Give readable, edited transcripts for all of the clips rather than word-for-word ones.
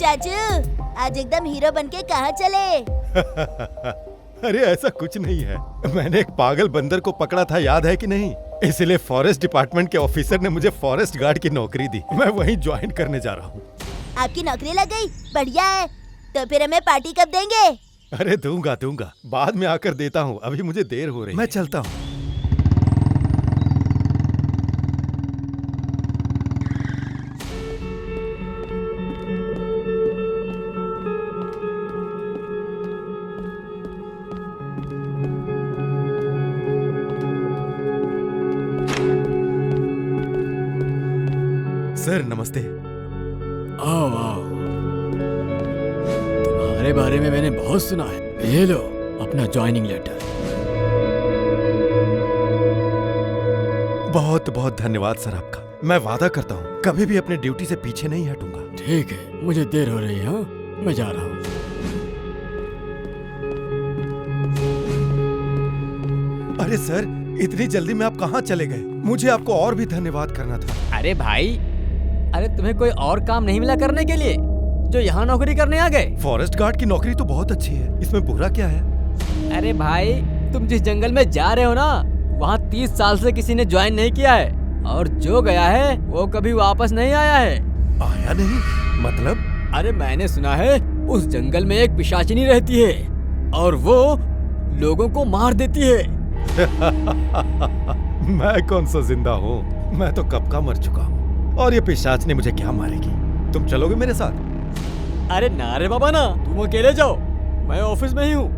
चाचू, आज एकदम हीरो बनके कहाँ चले? अरे ऐसा कुछ नहीं है, मैंने एक पागल बंदर को पकड़ा था, याद है कि नहीं? इसलिए फॉरेस्ट डिपार्टमेंट के ऑफिसर ने मुझे फॉरेस्ट गार्ड की नौकरी दी। मैं वहीं ज्वाइन करने जा रहा हूँ। आपकी नौकरी लग गई? बढ़िया है। तो फिर हमें पार्टी कब देंगे? अरे दूंगा, बाद में आकर देता हूँ, अभी मुझे देर हो रही है। मैं चलता हूँ। सर नमस्ते। आओ आओ, तुम्हारे बारे में मैंने बहुत सुना है। ये लो अपना ज्वाइनिंग लेटर। बहुत बहुत धन्यवाद सर आपका। मैं वादा करता हूँ कभी भी अपने ड्यूटी से पीछे नहीं हटूंगा। ठीक है, मुझे देर हो रही है, हाँ? मैं जा रहा हूँ। अरे सर, इतनी जल्दी में आप कहाँ चले गए? मुझे आपको और भी धन्यवाद करना था। अरे भाई, अरे तुम्हें कोई और काम नहीं मिला करने के लिए जो यहाँ नौकरी करने आ गए? फॉरेस्ट गार्ड की नौकरी तो बहुत अच्छी है, इसमें बुरा क्या है? अरे भाई, तुम जिस जंगल में जा रहे हो ना, वहाँ 30 साल से किसी ने ज्वाइन नहीं किया है, और जो गया है वो कभी वापस नहीं आया है। आया नहीं? मतलब? अरे मैंने सुना है उस जंगल में एक पिशाचिनी रहती है और वो लोगों को मार देती है। मैं कौन सा जिंदा हूँ, मैं तो कब का मर चुका हूँ, और ये पिशाच ने मुझे क्या मारेगी? तुम चलोगे मेरे साथ? अरे ना रे बाबा ना, तुम अकेले जाओ, मैं ऑफिस में ही हूँ।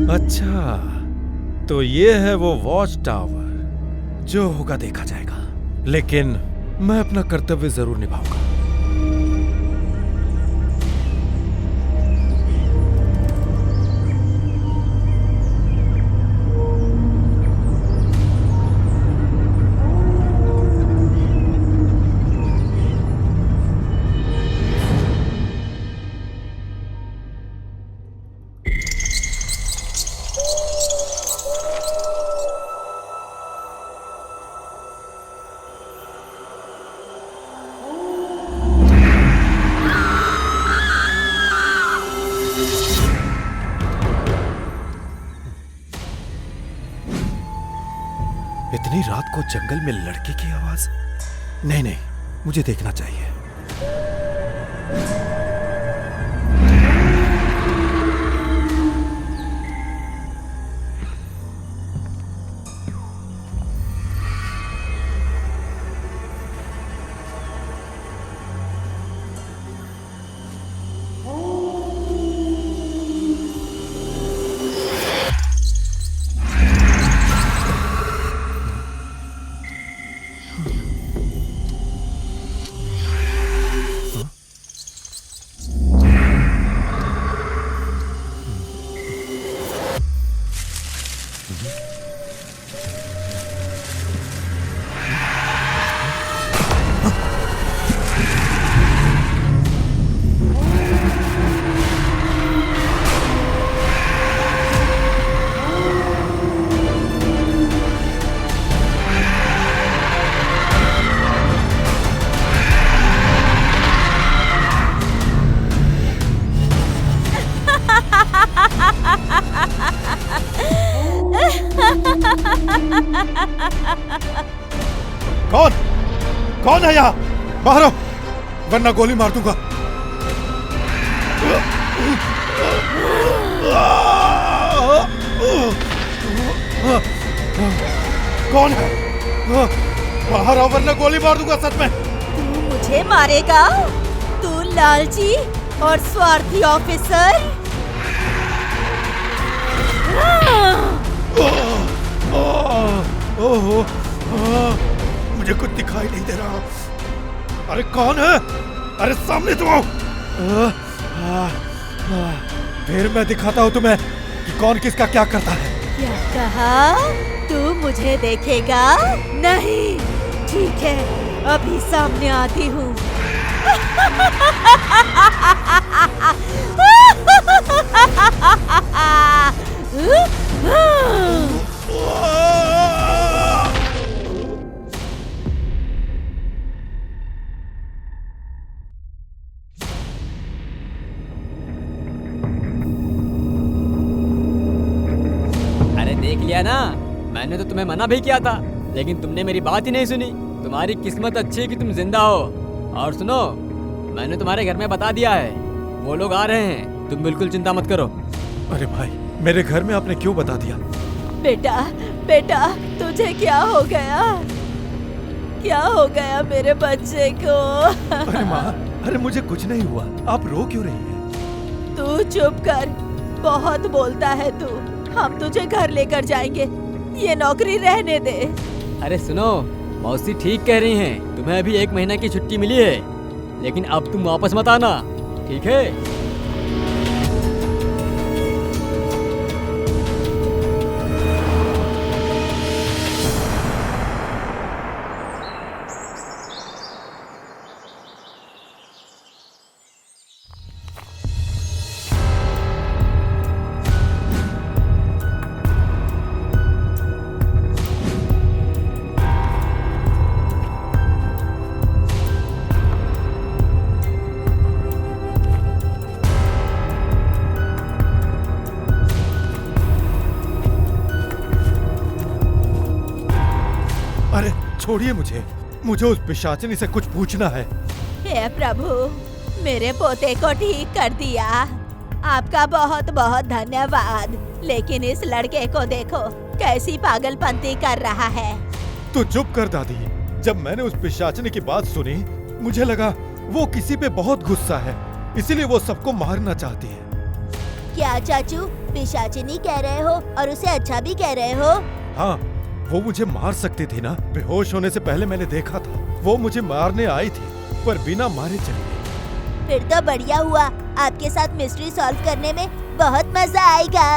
अच्छा, तो ये है वो वॉच टावर। जो होगा देखा जाएगा, लेकिन मैं अपना कर्तव्य जरूर निभाऊंगा। इतनी रात को जंगल में लड़के की आवाज? नहीं, मुझे देखना चाहिए। कौन है यहाँ? बाहर आओ, वरना गोली मार दूंगा। कौन है? बाहर आओ वरना गोली मार दूंगा सच में। तू मुझे मारेगा? तू लालची और स्वार्थी ऑफिसर? मुझे कुछ दिखाई नहीं दे रहा। अरे कौन है? अरे सामने तुम आओ। फिर मैं दिखाता हूँ तुम्हें कि कौन किसका क्या करता है। क्या कहा? तू मुझे देखेगा? नहीं, ठीक है, अभी सामने आती हूँ। अरे देख लिया ना, मैंने तो तुम्हें मना भी किया था, लेकिन तुमने मेरी बात ही नहीं सुनी। तुम्हारी किस्मत अच्छी है कि तुम जिंदा हो। और सुनो, मैंने तुम्हारे घर में बता दिया है, वो लोग आ रहे हैं, तुम बिल्कुल चिंता मत करो। अरे भाई, मेरे घर में आपने क्यों बता दिया? बेटा बेटा, तुझे क्या हो गया? क्या हो गया मेरे बच्चे को? अरे माँ, अरे मुझे कुछ नहीं हुआ, आप रो क्यों रही हैं? तू चुप कर, बहुत बोलता है तू। हम तुझे घर लेकर जाएंगे, ये नौकरी रहने दे। अरे सुनो, मौसी ठीक कह रही हैं, तुम्हें अभी 1 महीना की छुट्टी मिली है, लेकिन अब तुम वापस मत आना, ठीक है? अरे छोड़िए मुझे उस पिशाचिनी से कुछ पूछना है। हे प्रभु, मेरे पोते को ठीक कर दिया, आपका बहुत बहुत धन्यवाद। लेकिन इस लड़के को देखो, कैसी पागलपंती कर रहा है। तो चुप कर दादी, जब मैंने उस पिशाचिनी की बात सुनी, मुझे लगा वो किसी पे बहुत गुस्सा है, इसीलिए वो सबको मारना चाहती है। क्या चाचू, पिशाचिनी कह रहे हो और उसे अच्छा भी कह रहे हो? हाँ, वो मुझे मार सकती थी ना, बेहोश होने से पहले मैंने देखा था, वो मुझे मारने आई थी, पर बिना मारे चली गई। फिर तो बढ़िया हुआ, आपके साथ मिस्ट्री सॉल्व करने में बहुत मजा आएगा।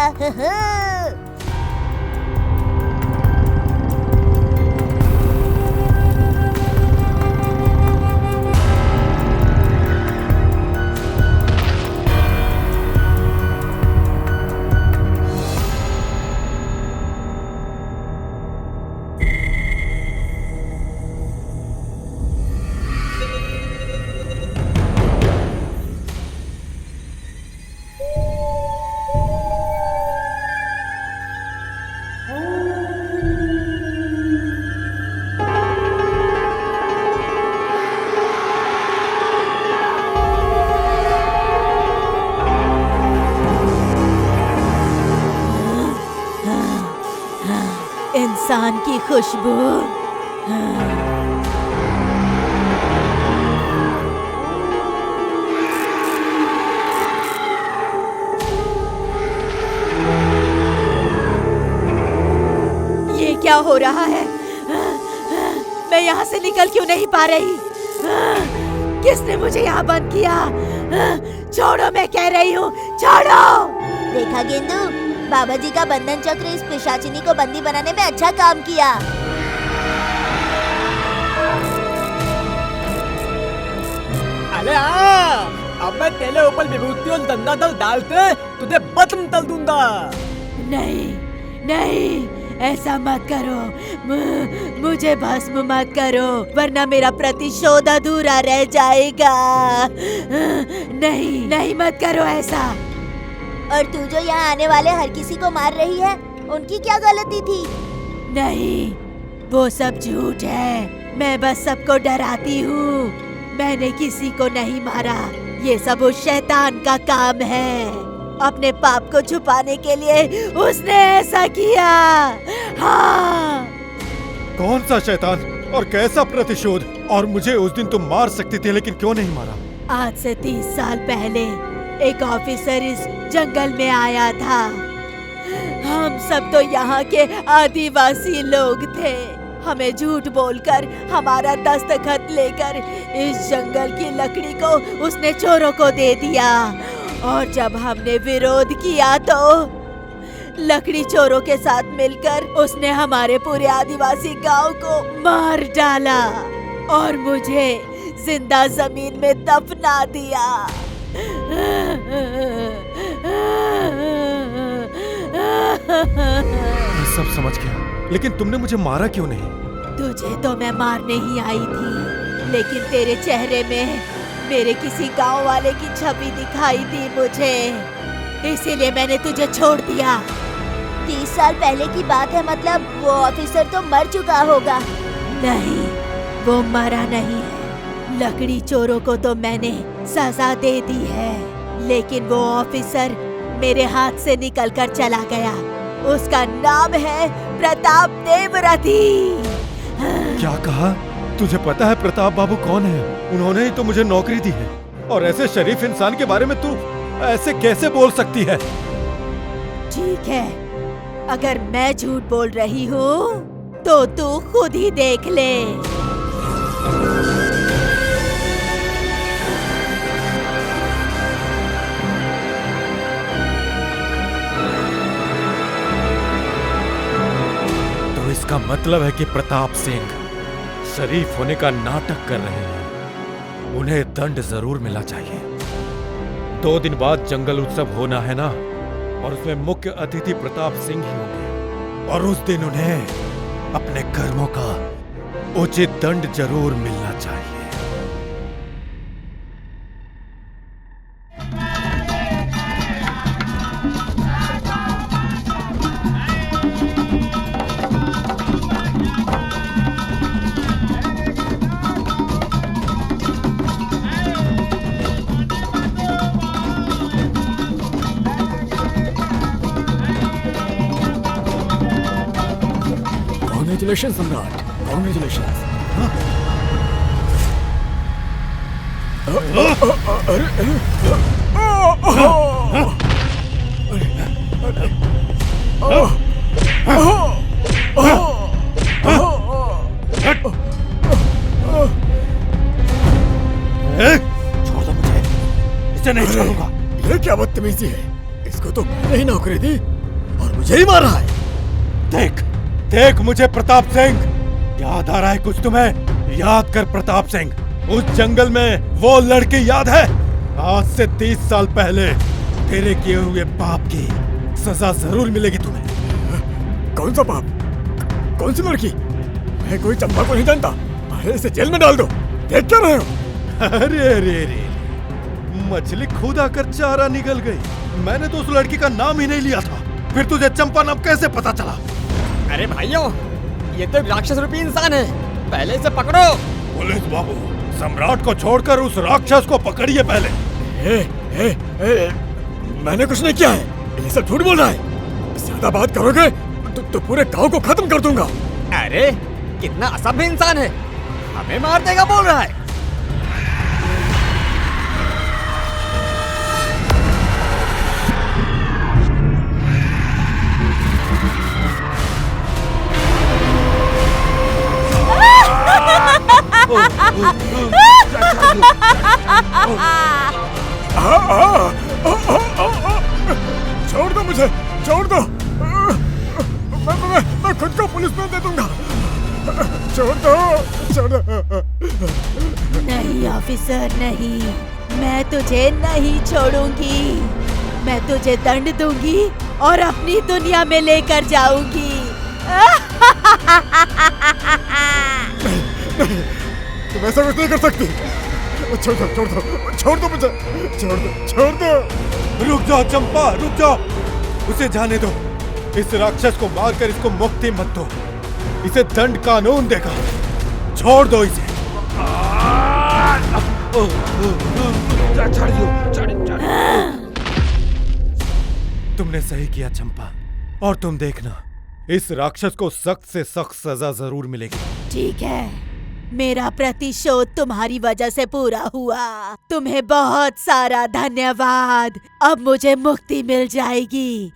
इंसान की खुशबू। ये क्या हो रहा है? मैं यहाँ से निकल क्यों नहीं पा रही? किसने मुझे यहाँ बंद किया? छोड़ो, मैं कह रही हूँ, छोड़ो। देखा गेंदू, बाबा जी का बंधन चक्र इस पिशाचिनी को बंदी बनाने में अच्छा काम किया। अरे अब मैं तेरे ऊपर विभूति और गंगा जल डालते तुझे भस्म तल दूंगा। नहीं नहीं, ऐसा मत करो, मुझे भस्म मत करो, वरना मेरा प्रतिशोध अधूरा रह जाएगा। नहीं नहीं, मत करो ऐसा। और तू जो यहाँ आने वाले हर किसी को मार रही है, उनकी क्या गलती थी? नहीं, वो सब झूठ है, मैं बस सबको डराती हूँ। मैंने किसी को नहीं मारा, ये सब उस शैतान का काम है। अपने पाप को छुपाने के लिए उसने ऐसा किया। हाँ। कौन सा शैतान और कैसा प्रतिशोध? और मुझे उस दिन तुम मार सकती थी, लेकिन क्यों नहीं मारा? आज से 30 साल पहले एक ऑफिसर इस जंगल में आया था। हम सब तो यहाँ के आदिवासी लोग थे। हमें झूठ बोलकर, हमारा दस्तखत लेकर इस जंगल की लकड़ी को उसने चोरों को दे दिया। और जब हमने विरोध किया तो लकड़ी चोरों के साथ मिलकर उसने हमारे पूरे आदिवासी गांव को मार डाला और मुझे जिंदा जमीन में दफना दिया। मैं सब समझ गया, लेकिन तुमने मुझे मारा क्यों नहीं? तुझे तो मैं मारने ही आई थी, लेकिन तेरे चेहरे में मेरे किसी गांव वाले की छवि दिखाई दी मुझे, इसीलिए मैंने तुझे छोड़ दिया। 30 साल पहले की बात है, मतलब वो ऑफिसर तो मर चुका होगा। नहीं, वो मरा नहीं है। लकड़ी चोरों को तो मैंने सजा दे दी है, लेकिन वो ऑफिसर मेरे हाथ से निकलकर चला गया। उसका नाम है प्रताप देवरथी। क्या कहा? तुझे पता है प्रताप बाबू कौन है? उन्होंने ही तो मुझे नौकरी दी है, और ऐसे शरीफ इंसान के बारे में तू ऐसे कैसे बोल सकती है? ठीक है, अगर मैं झूठ बोल रही हूँ तो तू खुद ही देख ले। तो इसका मतलब है कि प्रताप सिंह शरीफ होने का नाटक कर रहे हैं। उन्हें दंड जरूर मिलना चाहिए। 2 दिन बाद जंगल उत्सव होना है ना, और उसमें मुख्य अतिथि प्रताप सिंह ही होंगे, और उस दिन उन्हें अपने कर्मों का उचित दंड जरूर मिलना चाहिए। कॉन्ग्रेचुलेशन सम्राट, कॉन्ग्रेचुलेशन। छोड़ दो मुझे, इसे नहीं छोड़ूंगा। ये क्या बदतमीजी है? इसको तो मैंने ही नौकरी दी और मुझे ही मारा है। देख देख मुझे प्रताप सिंह, याद आ रहा है कुछ तुम्हें? याद कर प्रताप सिंह, उस जंगल में वो लड़की याद है? आज से 30 साल पहले तेरे किए हुए पाप की सजा जरूर मिलेगी तुम्हें। कौन सा पाप? कौन सी लड़की? मैं कोई चंपा को नहीं जानता। अरे इसे जेल में डाल दो। देख क्या रहे हो? अरे अरे अरे, मछली खुद आकर चारा निकल गई। मैंने तो उस लड़की का नाम ही नहीं लिया था, फिर तुझे चंपा नाम कैसे पता चला? अरे भाइयों, ये तो राक्षस रूपी इंसान है, पहले इसे पकड़ो। पुलिस बाबू, सम्राट को छोड़कर उस राक्षस को पकड़िए पहले। मैंने कुछ नहीं किया है। ये सब झूठ बोल रहा है। ज्यादा बात करोगे तो पूरे गांव को खत्म कर दूंगा। अरे कितना असभ्य इंसान है, हमें मार देगा बोल रहा है। छोड़ दो मुझे, छोड़ दो। मैं खुद को पुलिस में दे दूंगा। छोड़ दो, छोड़ दो। नहीं ऑफिसर, नहीं, मैं तुझे नहीं छोड़ूंगी। मैं तुझे दंड दूंगी और अपनी दुनिया में लेकर जाऊंगी। तुम ऐसा कुछ नहीं कर सकती। छोड़ दो, छोड़ दो, छोड़ दो मुझे, छोड़ दो, छोड़ दो। रुक जाओ चंपा, रुक जाओ, उसे जाने दो। इस राक्षस को मारकर इसको मुक्ति मत दो, इसे दंड कानून देगा। छोड़ दो इसे। तुमने सही किया चंपा, और तुम देखना इस राक्षस को सख्त से सख्त सजा जरूर मिलेगी। ठीक है, मेरा प्रतिशोध तुम्हारी वजह से पूरा हुआ। तुम्हें बहुत सारा धन्यवाद। अब मुझे मुक्ति मिल जाएगी।